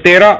13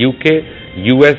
UK, US,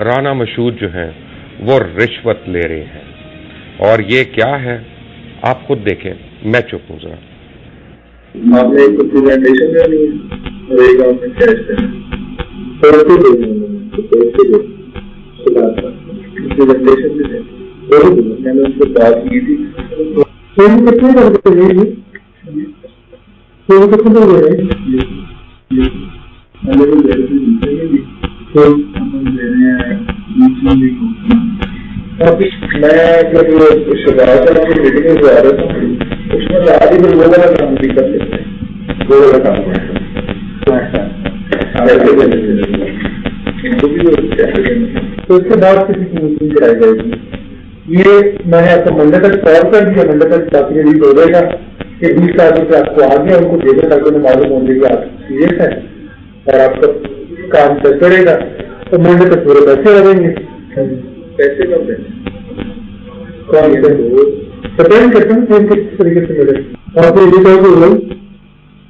Rana مشہود جو ہیں وہ رشوت لے رہے ہیں، اور یہ کیا ہے آپ خود دیکھیں، میں چپ ہوں ذرا. آپ نے ایک پریزنٹیشن دینی ہے اور ایک آپ نے کیش دینا پریزنٹیشن بھی ہے. میں نے اس سے بات کی تھی میں جب شہباز صاحب کی میٹنگ میں جا رہا تھا اس میں آج ہی لوگوں کا کام بھی کر لیتے ہیں، لوگوں کا کام تو اس کے بعد کسی کی میٹنگ کرائی جائے گی. یہ میں نے آپ کو منڈے تک کال کر دیا، منڈے تک کافی ریلیز ہو جائے گا کہ 20 آدمی سے آپ کو آ گیا ان کو دے دیں تاکہ انہیں معلوم ہو جائے کہ آپ سیریس ہیں اور آپ کا کام چلتے رہے گا. تو منڈے تک پورے پیسے لگیں گے. پیسے کب دیں کون پتا نہیں کرتے ہیں کس طریقے سے ملے اور پھر یہ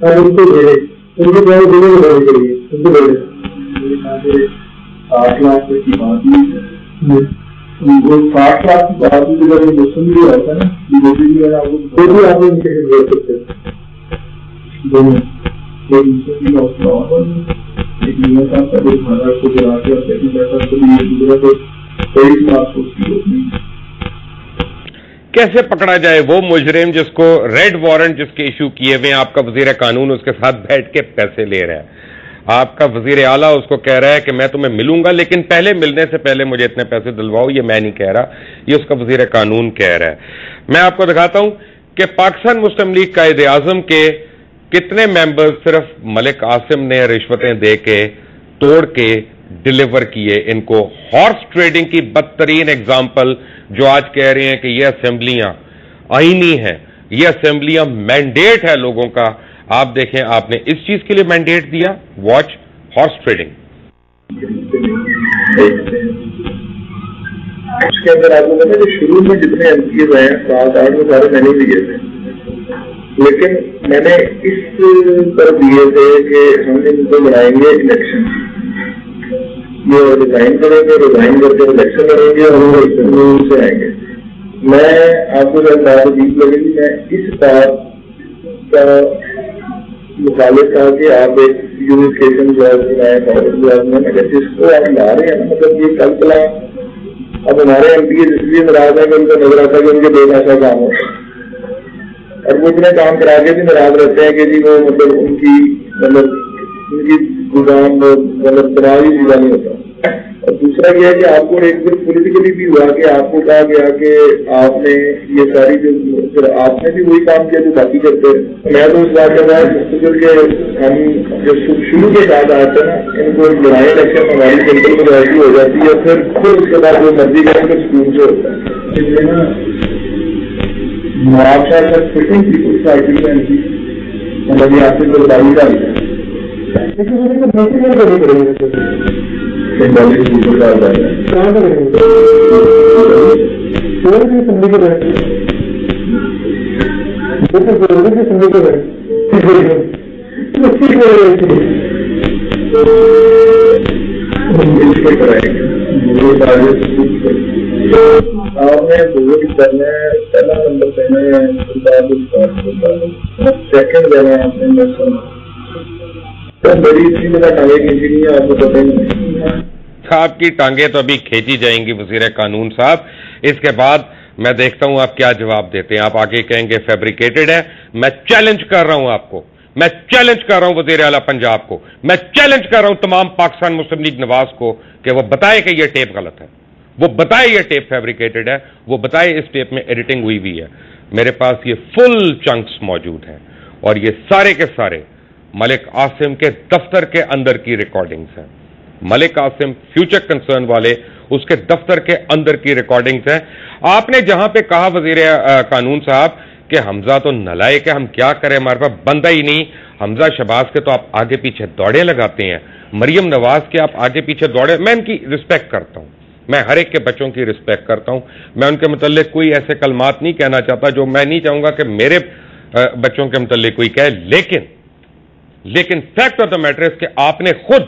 ان کو دے دیں ان کو دونوں کو بڑھنے کے لیے ان کو دے دیں 8 لاکھ کی بات نہیں 60 لاکھ کی بات بھی اگر مسلم بھی ہوتا ہے نا بھی آپ ان کے دے سکتے ہیں دونوں ایک نیو صاحب کا 1000 کو جلا کے اور سیکنڈ بیٹر کو بھی دوسرا کو 23 لاکھ کو کیسے پکڑا جائے وہ مجرم جس کو ریڈ وارنٹ جس کے ایشو کیے ہوئے آپ کا وزیر قانون اس کے ساتھ بیٹھ کے پیسے لے رہا ہے، آپ کا وزیر اعلیٰ اس کو کہہ رہا ہے کہ میں تمہیں ملوں گا لیکن پہلے ملنے سے پہلے مجھے اتنے پیسے دلواؤ. یہ میں نہیں کہہ رہا، یہ اس کا وزیر قانون کہہ رہا ہے. میں آپ کو دکھاتا ہوں کہ پاکستان مسلم لیگ قائد اعظم کے کتنے ممبر صرف ملک عاصم نے رشوتیں دے کے توڑ کے ڈیلیور کیے ان کو. ہارس ٹریڈنگ کی بدترین ایگزامپل جو آج کہہ رہے ہیں کہ یہ اسمبلیاں آئینی ہیں، یہ اسمبلیاں مینڈیٹ ہے لوگوں کا. آپ دیکھیں آپ نے اس چیز کے لیے مینڈیٹ دیا. Watch horse trading. اس کے اندر آپ کو پتا ہے شروع میں جتنے ایم پی رہے ہیں 7-8 وہ سارے میں نہیں دیے تھے، لیکن میں نے اس پر دیے تھے کہ ہم ان کو بنائیں گے الیکشن، یہ ریزائن کریں گے، ریزائن کر کے الیکشن کریں گے اور وہ سے آئیں گے. میں آپ کو جب بات عجیب لگے گی، میں اس بات کا مخالف تھا کہ آپ ایک یونیفیکیشن جاب بنائے پاور جاب میں جس کو آپ لا رہے ہیں نا، مطلب یہ کل کلا اب ہمارے ایم پی اس لیے ناراض ہے کہ ان کو نظر آتا ہے کہ ان کے بے ایسا کام ہو اور وہ اتنے کام کرا کے بھی ناراض رہتے ہیں کہ جی وہ مطلب ان کی گزام مطلب دماغی چیزا نہیں ہوتا. اور دوسرا یہ ہے کہ آپ کو ایک دن پولیٹیکلی بھی ہوا کہ آپ کو کہا گیا کہ آپ نے یہ ساری جو پھر آپ نے بھی وہی کام کیا جو باقی کرتے ہیں. میں تو اس بات کے بعد مستقل کے ہم جو شروع کے بعد آتے ہیں نا ان کو بنائے الیکشن ہماری سینٹرل میجورٹی ہو جاتی ہے پھر خود اس کے بعد جو مرضی کریں پھر اسکول سے ہوتا ہے. نواب صاحب کا فٹنگ تھی اس پارٹی میں مطلب یہ آپ سے برداری کا آپ نے کرنا ہے پہلا نمبر دینا ہے سیکنڈ دینا ہے آپ نے بڑی اتنی جگہ ٹانگیں کھینچی نہیں ہے آپ کو پتہ ہی نہیں. آپ کی ٹانگیں تو ابھی کھینچی جائیں گی وزیر قانون صاحب. اس کے بعد میں دیکھتا ہوں آپ کیا جواب دیتے ہیں. آپ آگے کہیں گے فیبریکیٹڈ ہے. میں چیلنج کر رہا ہوں آپ کو، میں چیلنج کر رہا ہوں وزیر اعلیٰ پنجاب کو، میں چیلنج کر رہا ہوں تمام پاکستان مسلم لیگ نواز کو کہ وہ بتائے کہ یہ ٹیپ غلط ہے، وہ بتائے یہ ٹیپ فیبریکیٹڈ ہے، وہ بتائے اس ٹیپ میں ایڈیٹنگ ہوئی ہوئی ہے. میرے پاس یہ فل چنکس موجود ہیں اور یہ سارے کے سارے ملک عاصم کے دفتر کے اندر کی ریکارڈنگز ہیں. ملک عاصم فیوچر کنسرن والے اس کے دفتر کے اندر کی ریکارڈنگز ہیں. آپ نے جہاں پہ کہا وزیر قانون صاحب کہ حمزہ تو نلائق ہے، ہم کیا کریں، ہمارے پاس بندہ ہی نہیں. حمزہ شہباز کے تو آپ آگے پیچھے دوڑے لگاتے ہیں، مریم نواز کے آپ آگے پیچھے دوڑے. میں ان کی رسپیکٹ کرتا ہوں، میں ہر ایک کے بچوں کی رسپیکٹ کرتا ہوں. میں ان کے متعلق کوئی ایسے کلمات نہیں کہنا چاہتا جو میں نہیں چاہوں گا کہ میرے بچوں کے متعلق کوئی کہے. لیکن فیکٹ آف دا میٹر ہے کہ آپ نے خود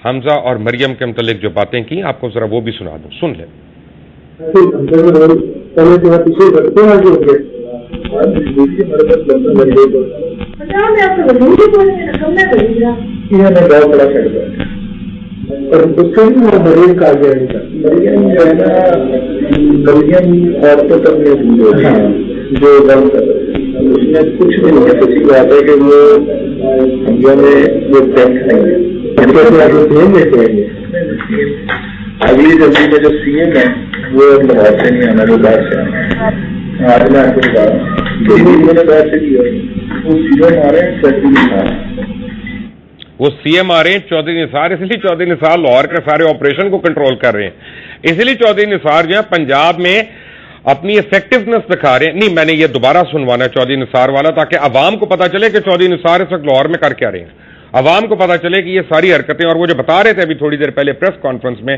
حمزہ اور مریم کے متعلق جو باتیں کی آپ کو ذرا وہ بھی سنا دوں، سن لیں۔ اور اس سے بھی مریم کا گیا مریم جو ہے نا، مریم عورتوں تک نہیں جو غم کر رہے اس میں کچھ بھی نہیں ہے۔ سچی بات ہے کہ وہ حمزہ میں وہ ٹینک نہیں ہے۔ اگلی جلدی میں جو سی ایم ہے وہ لاہور سے نہیں آنا، وہ باہر سے آنا۔ آج میں آپ کو بتا رہا ہوں میں نے باہر سے کیا، وہ سی ایم آ رہے ہیں سیکٹری نثار، وہ سی ایم آ رہے ہیں چودھری نثار، اس لیے چودھری نثار لاہور کے سارے آپریشن کو کنٹرول کر رہے ہیں، اسی لیے چودھری نثار جو ہے پنجاب میں اپنی افیکٹونیس دکھا رہے ہیں۔ نہیں، میں نے یہ دوبارہ سنوانا ہے چودھری نثار والا، تاکہ عوام کو پتا چلے کہ چودھری نثار اس وقت لاہور میں کر کیا رہے ہیں، عوام کو پتا چلے کہ یہ ساری حرکتیں، اور وہ جو بتا رہے تھے ابھی تھوڑی دیر پہلے پریس کانفرنس میں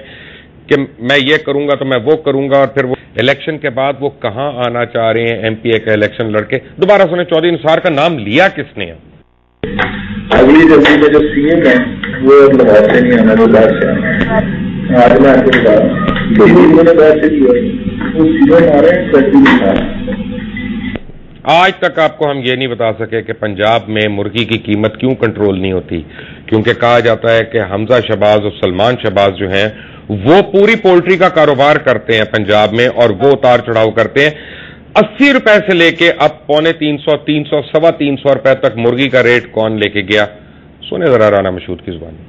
کہ میں یہ کروں گا تو میں وہ کروں گا، اور پھر وہ الیکشن کے بعد وہ کہاں آنا چاہ رہے ہیں ایم پی اے کا الیکشن لڑ کے۔ دوبارہ سنیں چودھری نثار کا نام لیا کس نے ہے؟ اگلی جلدی میں جو سی ایم ہے وہ لاہور سے نہیں آنا، وہ باہر سے آنا۔ آج میں آپ کو بتا رہا ہوں میں نے باہر سے کیا، وہ سی ایم آ رہے ہیں سیکٹری نثار۔ آج تک آپ کو ہم یہ نہیں بتا سکے کہ پنجاب میں مرغی کی قیمت کیوں کنٹرول نہیں ہوتی، کیونکہ کہا جاتا ہے کہ حمزہ شہباز اور سلمان شہباز جو ہیں وہ پوری پولٹری کا کاروبار کرتے ہیں پنجاب میں، اور وہ اتار چڑھاؤ کرتے ہیں۔ 80 روپے سے لے کے اب 250 300 325 روپے تک مرغی کا ریٹ کون لے کے گیا؟ سنے ذرا رانا مشہود کی زبان میں۔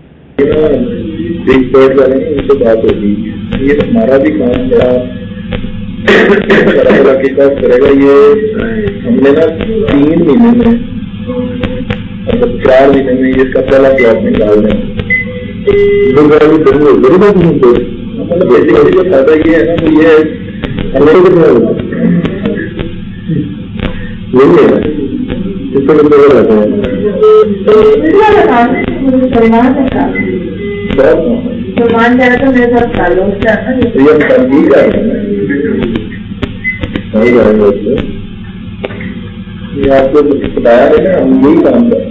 ان سے بات ہوگی، یہ ہمارا بھی کام بڑا کرے گا۔ یہ ہم نے نا 3 مہینے میں 4 مہینے میں اس کا پہلا بلاک نکال دیں۔ بیسیکلی فائدہ یہ ہے نا کہ یہ آپ کو بتایا ہے نا، ہم یہی کام کریں۔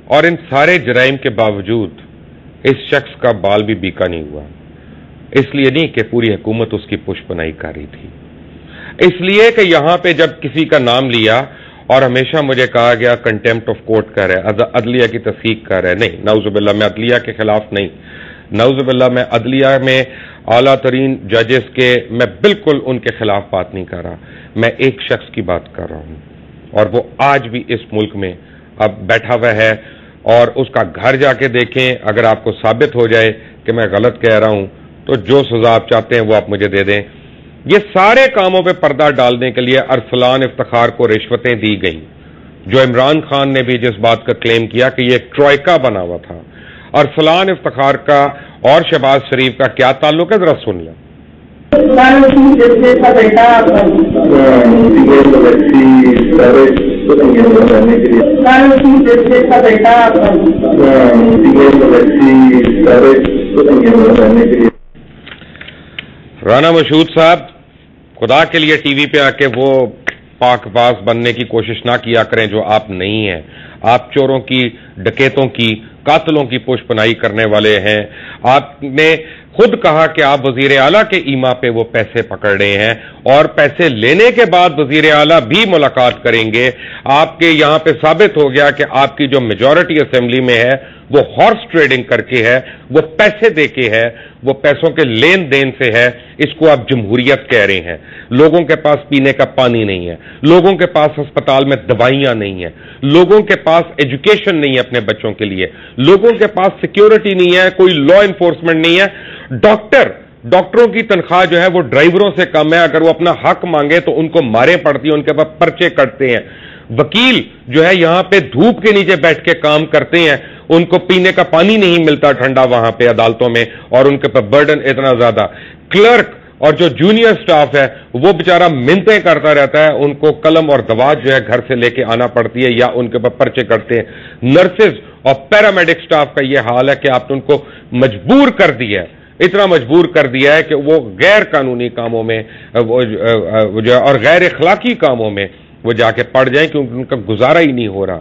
اور ان سارے جرائم کے باوجود اس شخص کا بال بھی بیکا نہیں ہوا، اس لیے نہیں کہ پوری حکومت اس کی پشت پناہی کر رہی تھی، اس لیے کہ یہاں پہ جب کسی کا نام لیا اور ہمیشہ مجھے کہا گیا کنٹیمپٹ آف کورٹ کا ہے، عدلیہ کی تحقیق کا ہے۔ نہیں، نعوذ باللہ، میں عدلیہ کے خلاف نہیں، نعوذ باللہ میں عدلیہ میں اعلیٰ ترین ججز کے میں بالکل ان کے خلاف بات نہیں کر رہا، میں ایک شخص کی بات کر رہا ہوں، اور وہ آج بھی اس ملک میں اب بیٹھا ہوا ہے، اور اس کا گھر جا کے دیکھیں، اگر آپ کو ثابت ہو جائے کہ میں غلط کہہ رہا ہوں تو جو سزا آپ چاہتے ہیں وہ آپ مجھے دے دیں۔ یہ سارے کاموں پہ پردہ ڈالنے کے لیے ارسلان افتخار کو رشوتیں دی گئیں، جو عمران خان نے بھی جس بات کا کلیم کیا کہ یہ ایک ٹرائکا بنا ہوا تھا۔ ارسلان افتخار کا اور شہباز شریف کا کیا تعلق ہے، ذرا سن لیں۔ رانا مشہود صاحب، خدا کے لیے ٹی وی پہ آ کے وہ پاک باز بننے کی کوشش نہ کیا کریں جو آپ نہیں ہیں۔ آپ چوروں کی، ڈکیتوں کی، قاتلوں کی پوش پناہی کرنے والے ہیں۔ آپ نے خود کہا کہ آپ وزیر اعلیٰ کے ایما پہ وہ پیسے پکڑ رہے ہیں، اور پیسے لینے کے بعد وزیر اعلیٰ بھی ملاقات کریں گے۔ آپ کے یہاں پہ ثابت ہو گیا کہ آپ کی جو میجورٹی اسمبلی میں ہے وہ ہارس ٹریڈنگ کر کے ہے، وہ پیسے دے کے ہے، وہ پیسوں کے لین دین سے ہے۔ اس کو آپ جمہوریت کہہ رہے ہیں۔ لوگوں کے پاس پینے کا پانی نہیں ہے، لوگوں کے پاس ہسپتال میں دوائیاں نہیں ہیں، لوگوں کے پاس ایجوکیشن نہیں ہے اپنے بچوں کے لیے، لوگوں کے پاس سیکیورٹی نہیں ہے، کوئی لا انفورسمنٹ نہیں ہے۔ ڈاکٹروں کی تنخواہ جو ہے وہ ڈرائیوروں سے کم ہے، اگر وہ اپنا حق مانگے تو ان کو مارے پڑتی ہیں، ان کے پاس پرچے کٹتے ہیں۔ وکیل جو ہے یہاں پہ دھوپ کے نیچے بیٹھ کے کام کرتے ہیں، ان کو پینے کا پانی نہیں ملتا ٹھنڈا وہاں پہ عدالتوں میں، اور ان کے پاس برڈن اتنا زیادہ۔ کلرک اور جو جونیئر سٹاف ہے وہ بیچارہ منتیں کرتا رہتا ہے، ان کو قلم اور دوات جو ہے گھر سے لے کے آنا پڑتی ہے، یا ان کے پاس پرچے کٹتے ہیں۔ نرسز اور پیرامیڈک سٹاف کا یہ حال ہے کہ آپ نے ان کو مجبور کر دیا ہے، اتنا مجبور کر دیا ہے کہ وہ غیر قانونی کاموں میں اور غیر اخلاقی کاموں میں وہ جا کے پڑ جائیں، کیونکہ ان کا گزارا ہی نہیں ہو رہا۔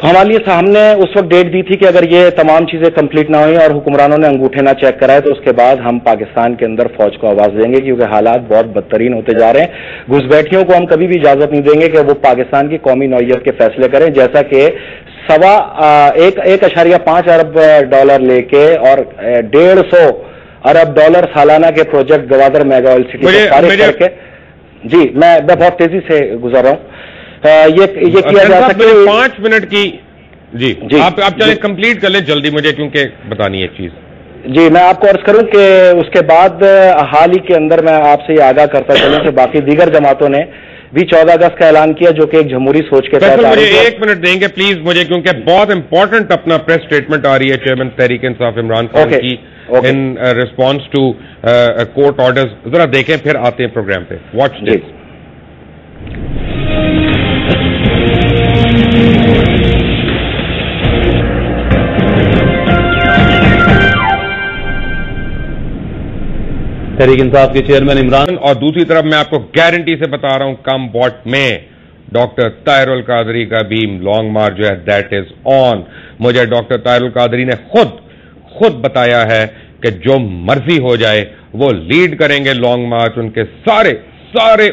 تو ہمارے لیے ہم نے اس وقت ڈیٹ دی تھی کہ اگر یہ تمام چیزیں کمپلیٹ نہ ہوئی اور حکمرانوں نے انگوٹھے نہ چیک کرائے تو اس کے بعد ہم پاکستان کے اندر فوج کو آواز دیں گے، کیونکہ حالات بہت بدترین ہوتے جا رہے ہیں۔ گھسبیٹھیوں کو ہم کبھی بھی اجازت نہیں دیں گے کہ وہ پاکستان کی قومی نوعیت کے فیصلے کریں، جیسا کہ 1.5 ارب ڈالر لے کے اور 150 ارب ڈالر سالانہ کے project Gwadar mega oil city کر کے، جی میں بہت تیزی سے گزر رہا ہوں، یہ کیا جا سکے 5 منٹ کی، جی آپ چلیں کمپلیٹ کر لیں جلدی، مجھے کیونکہ بتانی ہے ایک چیز۔ جی میں آپ کو عرض کروں کہ اس کے بعد حال ہی کے اندر میں آپ سے یہ آگاہ کرتا چلوں کہ باقی دیگر جماعتوں نے بھی 14 اگست کا اعلان کیا، جو کہ ایک جمہوری سوچ کے تحت۔ مجھے 1 منٹ دیں گے پلیز مجھے، کیونکہ بہت امپورٹنٹ اپنا پریس اسٹیٹمنٹ آ رہی ہے چیئرمین تحریک انصاف عمران خان کی in response to court orders, ذرا دیکھیں پھر آتے ہیں پروگرام پہ، واچ دس۔ تحریک انصاف کے چیئرمین عمران، اور دوسری طرف میں آپ کو گارنٹی سے بتا رہا ہوں کم واٹ میں ڈاکٹر طاہر القادری کا بھی لانگ مارچ جو ہے دیٹ از آن۔ مجھے ڈاکٹر طاہر القادری نے خود بتایا ہے کہ جو مرضی ہو جائے وہ لیڈ کریں گے لانگ مارچ، ان کے سارے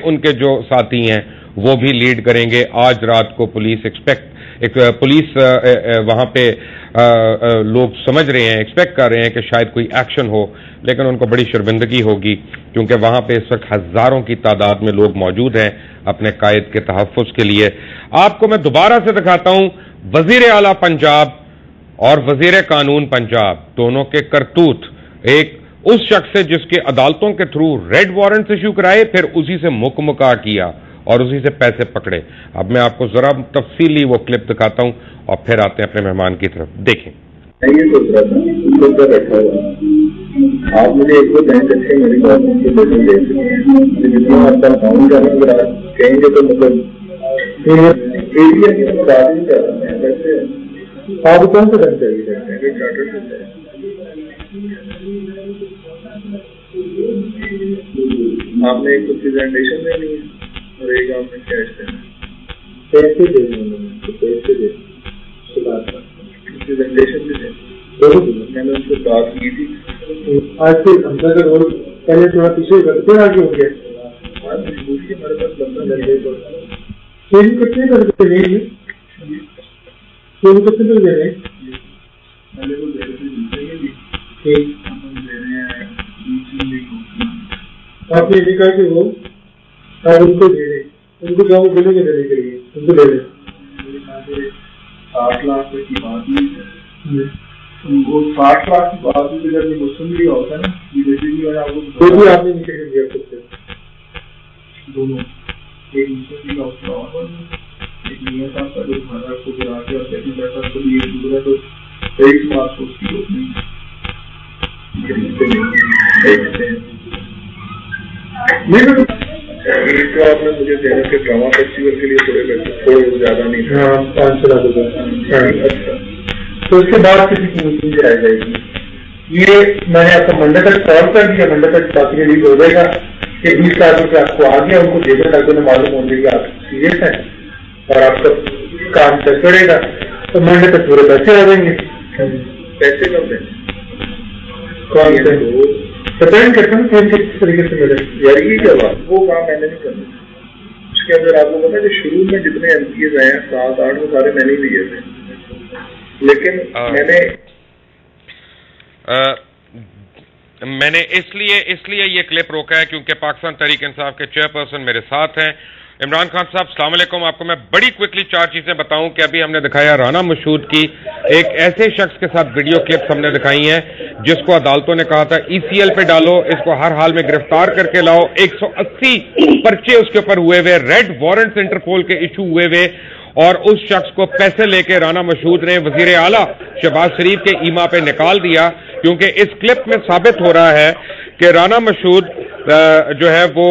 ان کے جو ساتھی ہیں وہ بھی لیڈ کریں گے۔ آج رات کو پولیس وہاں پہ لوگ سمجھ رہے ہیں، ایکسپیکٹ کر رہے ہیں کہ شاید کوئی ایکشن ہو، لیکن ان کو بڑی شرمندگی ہوگی کیونکہ وہاں پہ اس وقت ہزاروں کی تعداد میں لوگ موجود ہیں اپنے قائد کے تحفظ کے لیے۔ آپ کو میں دوبارہ سے دکھاتا ہوں وزیر اعلیٰ پنجاب اور وزیر قانون پنجاب دونوں کے کرتوت، ایک اس شخص سے جس کے عدالتوں کے تھرو ریڈ وارنٹس ایشو کرائے، پھر اسی سے مکا کیا اور اسی سے پیسے پکڑے۔ اب میں آپ کو ذرا تفصیلی وہ کلپ دکھاتا ہوں اور پھر آتے ہیں اپنے مہمان کی طرف، دیکھیں۔ یہ سوچ رہا تھا بیٹھا ہوا آپ مجھے ایک دو بینک اچھے میری بات دے سکتے ہیں، جتنا آپ کا اکاؤنٹ کا اگر آپ کہیں گے تو مطلب ایریا کی بات نہیں کر رہا ہے، ویسے آپ کون سے بینک چاہیے کرتے ہیں کہ چارٹر سے آپ نے ایک تو پریزنٹیشن دینی ہے اور ایک آپ نے کیش دینا ہے، پیسے دینے پیسے دینے پریزنٹیشن بھی دیں، میں نے ان سے بات کی تھی۔ آج سے ہمسا کا رول پہلے تھوڑا پیچھے کرتے آگے ہو گیا، مجبوری ہمارے پاس لمبا لگے گا۔ کتنے کرتے دے رہے کتنے تک دے رہے پہلے تو دے رہے آپ نے یہ کہا کہ وہ آپ ان کو دے رہے، ان کو کیا وہ بلے کے دینے کے لیے ان کو دے رہے 60 لاکھ کی بات نہیں ہے، وہ 60 لاکھ کی بات بھی جب مسلم بھی ہوتا ہے نا، وہ بھی آپ نے نیچے دیا سکتے دونوں، ایک مسلم کا اس ایک میاں صاحب کا جو کھانا کو گرا کے اور کہتے پیسہ کو بھی دوسرا تو 23 مارچ اس کی روشنی تو آپ نے مجھے دینا کہ ڈرامہ فیسٹیول کے لیے تھوڑے زیادہ نہیں تھے 5 لاکھ روپئے، اچھا تو اس کے بعد کسی کی میٹنگ آ جائے گی۔ یہ میں نے آپ کو منڈے تک کال کر دیا، منڈے تک باقی ریلیز ہو جائے گا کہ 20 لاکھ روپئے آپ کو آ گیا، ان کو دینے تک انہیں معلوم ہو جائے گا آپ سیریس ہیں اور آپ کا کام چل پڑے گا، تو منڈے تک پورے پیسے آ جائیں گے۔ پیسے کب دیں کون سے ڈپینڈ کرتا ہوں کس طریقے سے ملے یار، یہ کیا بات وہ کام میں نے نہیں کرنا۔ اس کے اندر آپ کو پتا کہ شروع میں جتنے ایم پی ایز آئے ہیں 7-8 وہ سارے میں نے دیے تھے، لیکن میں نے اس لیے یہ کلپ روکا ہے کیونکہ پاکستان تحریک انصاف کے چیئرپرسن میرے ساتھ ہیں۔ عمران خان صاحب السلام علیکم، آپ کو میں بڑی کوئکلی 4 چیزیں بتاؤں کہ ابھی ہم نے دکھایا رانا مشہود کی ایک ایسے شخص کے ساتھ ویڈیو کلپس ہم نے دکھائی ہیں جس کو عدالتوں نے کہا تھا ECL پہ ڈالو، اس کو ہر حال میں گرفتار کر کے لاؤ، 180 پرچے اس کے اوپر ہوئے ہوئے، ریڈ وارنٹس انٹرپول کے ایشو ہوئے ہوئے، اور اس شخص کو پیسے لے کے رانا مشہود نے وزیر اعلیٰ شہباز شریف کے ایما پہ نکال دیا، کیونکہ اس کلپ میں ثابت ہو رہا ہے کہ رانا مشہود جو ہے وہ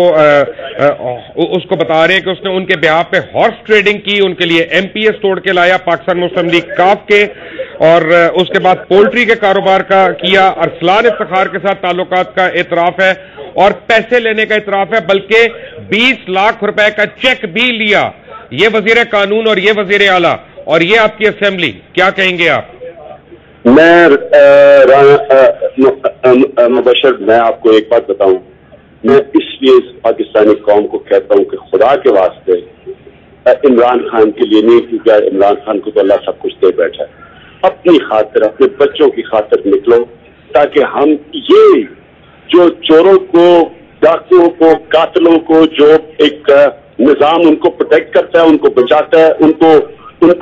اس کو بتا رہے ہیں کہ اس نے ان کے بیہاف پہ ہارس ٹریڈنگ کی، ان کے لیے MPS توڑ کے لایا پاکستان مسلم لیگ کاف کے، اور اس کے بعد پولٹری کے کاروبار کا کیا، ارسلان افتخار کے ساتھ تعلقات کا اعتراف ہے اور پیسے لینے کا اعتراف ہے، بلکہ 20 لاکھ روپے کا چیک بھی لیا۔ یہ وزیر قانون اور یہ وزیر اعلیٰ اور یہ آپ کی اسمبلی، کیا کہیں گے آپ؟ میں مبشر، میں آپ کو ایک بات بتاؤں، میں اس لیے اس پاکستانی قوم کو کہتا ہوں کہ خدا کے واسطے عمران خان کے لیے نہیں، کیونکہ عمران خان کو تو اللہ سب کچھ دے بیٹھا ہے، اپنی خاطر، اپنے بچوں کی خاطر نکلو، تاکہ ہم یہ جو چوروں کو، ڈاکوؤں کو، قاتلوں کو، جو ایک نظام ان کو پروٹیکٹ کرتا ہے، ان کو بچاتا ہے، ان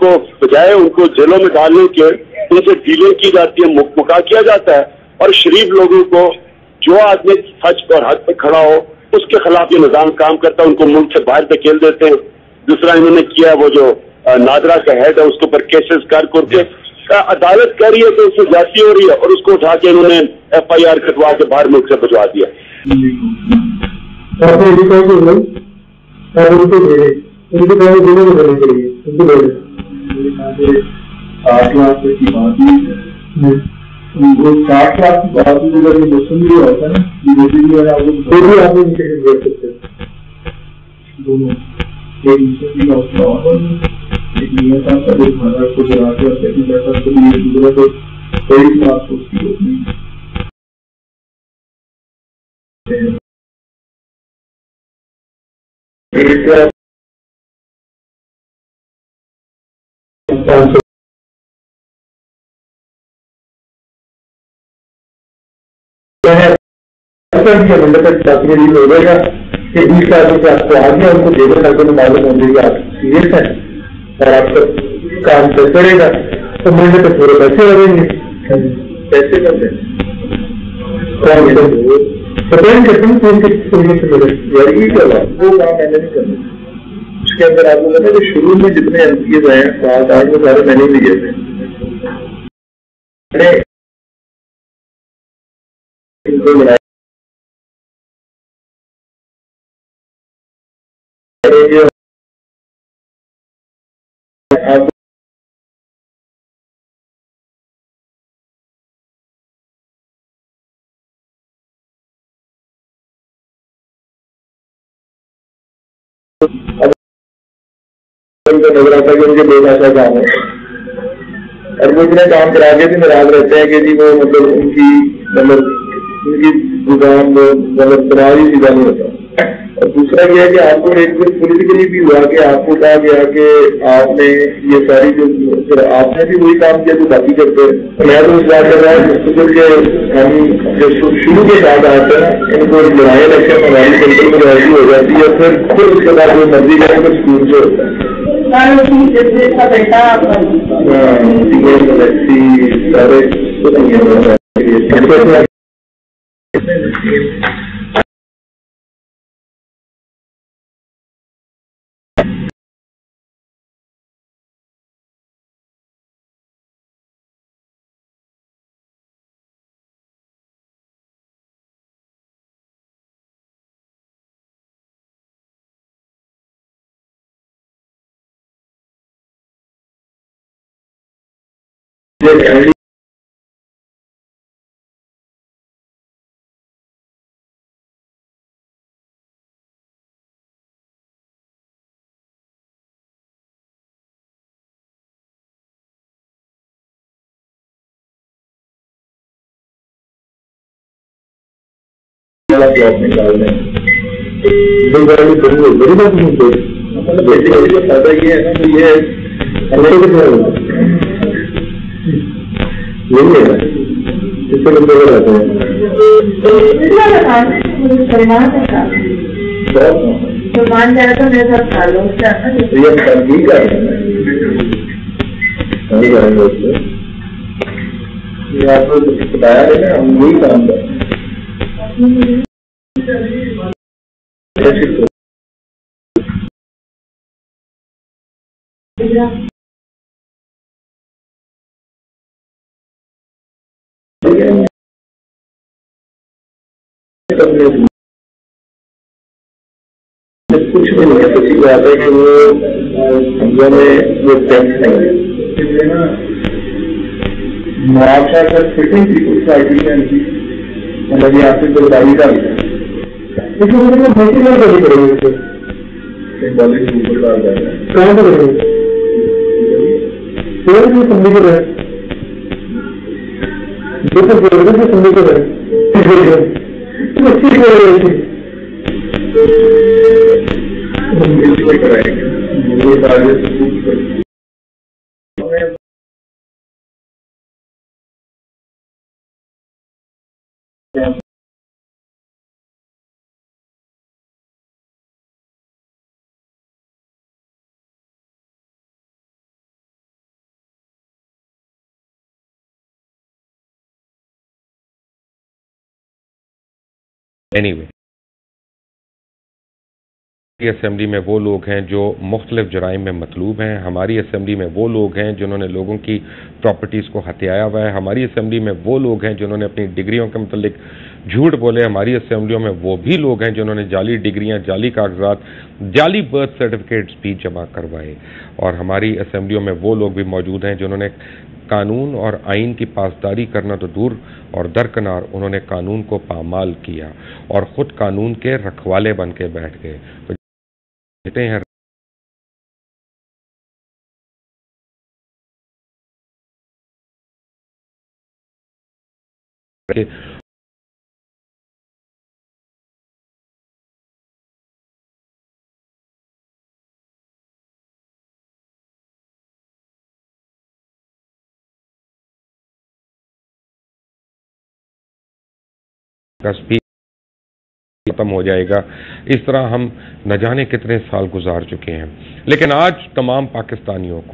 کو بجائے ان کو جیلوں میں ڈالنے کے ان سے ڈیلنگ کی جاتی ہے، مکا کیا جاتا ہے، اور شریف لوگوں کو، جو آدمی سچ اور حق پہ کھڑا ہو اس کے خلاف یہ نظام کام کرتا ہے، ان کو ملک سے باہر دھکیل دیتے ہیں۔ دوسرا انہوں نے کیا وہ جو نادرا کا ہیڈ ہے اس کے اوپر کیسز کر کے عدالت کہہ رہی ہے کہ اس سے زیادتی ہو رہی ہے، اور اس کو اٹھا کے انہوں نے FIR کٹوا کے باہر ملک سے بھجوا دیا۔ آٹھ لاکھ کی بات وہ 60 لاکھ کی بات اگر یہ مسلم بھی ہوتا ہے نا، دونوں آدمی ان کے دیکھ سکتے ہیں، دونوں ایک مسلم کا حوصلہ اور ایک میاں صاحب کا جو مہاراج کو جلا کے اور سیکنڈ ایسا کو بھی یہ دوسرا تو کوئی بات سوچتی ہوتی ہو جائے گا کہ 20 آدمی سے آپ کو آ گیا، ان کو دیکھنے کر کے معلوم ہو جائے گا آپ سیریس ہیں اور آپ کا کام چلتے رہے گا، تو ملنے پہ تھوڑے پیسے لگیں گے، پیسے کرتے ہیں وہ کام میں نے نہیں کرنا۔ اس کے اندر آپ کو پتا کہ شروع میں جتنے MPs ہیں 7-8 میں سارے میں نے لیے تھے، نظر آتا ہے کہ ان کے بے ایسا کام ہے، اور وہ اتنے کام کرا کے بھی ناراض رہتے ہیں کہ جی وہ مطلب ان کی زبان مطلب دماغ ہی سیدھا نہیں ہوتا۔ اور دوسرا یہ ہے کہ آپ کو ایک دن پولیٹیکلی بھی ہوا کہ آپ کو کہا گیا کہ آپ نے یہ ساری جو آپ نے بھی وہی کام کیا جو باقی کرتے ہیں۔ میں تو اس بات کر رہا ہوں کہ ہم جو شروع کے بعد آتے ہیں ان کو لڑائی الیکشن ہماری سینٹرل میں رائٹی ہو جاتی ہے، پھر اس کے بعد جو مرضی کریں تو اسکول سے ہوتا ہے۔ فائدہ یہ ہے نا کہ یہ آپ کو بتایا ہے نا، ہم وہی کام کریں۔ کچھ بھی نہیں ہے، سچی بات ہے کہ وہ ہم میں وہ ٹیکس نہیں ہے، معاشرہ کا فٹنگ تھی اس آئی ٹی کی، مطلب یہ آپ سے جو گاڑی کا لیکن مجھے بھیجی نہیں کرنی پڑے گی، کہاں پر Anyway, اسمبلی میں وہ لوگ ہیں جو مختلف جرائم میں مطلوب ہیں. ہماری اسمبلی میں وہ لوگ ہیں جنہوں نے لوگوں کی پراپرٹیز کو ہتھیایا ہوا ہے. ہماری اسمبلی میں وہ لوگ ہیں جنہوں نے اپنی ڈگریوں کے متعلق جھوٹ بولے. ہماری اسمبلیوں میں وہ بھی لوگ ہیں جنہوں نے جعلی ڈگریاں، جعلی کاغذات، جعلی برتھ سرٹیفکیٹس بھی جمع کروائے. اور ہماری اسمبلیوں میں وہ لوگ بھی موجود ہیں جنہوں نے قانون اور آئین کی پاسداری کرنا تو دور اور درکنار، انہوں نے قانون کو پامال کیا اور خود قانون کے رکھوالے بن کے بیٹھ گئے. تو کہتے ہیں ختم ہو جائے گا. اس طرح ہم نہ جانے کتنے سال گزار چکے ہیں. لیکن آج تمام پاکستانیوں کو